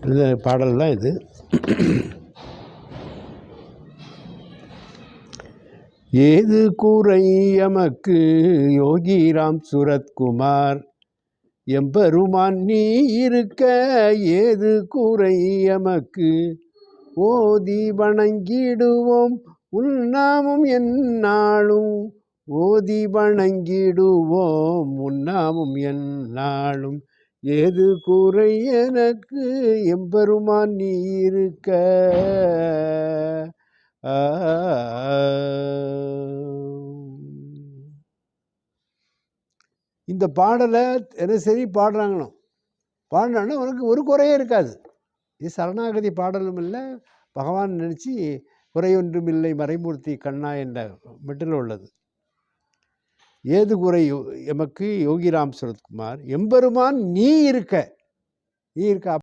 இந்த பாடல் தான் இது. ஏது கூரை எமக்கு யோகிராம் சுரத்குமார், எம்பெருமான் நீ இருக்க ஏது கூரை எமக்கு, ஓதி வணங்கிடுவோம் உன்னாமும் எந்நாளும், ஓதி வணங்கிடுவோம் உன்னாமும் எந்நாளும், ஏது கூரை எனக்கு எம்பெருமான் நீ இருக்க. இந்த பாடலை தினசரி பாடுறாங்கன்னு பாடினான்னா உனக்கு ஒரு குறையே இருக்காது. இது சரணாகதி பாடலும் இல்லை, பகவான் நினச்சி குறையொன்றும் இல்லை மறைமூர்த்தி கண்ணா என்ற மெட்டில் உள்ளது. ஏது குறை எமக்கு யோகிராம் சுரத்குமார், எம்பெருமான் நீ இருக்க, நீ இருக்க.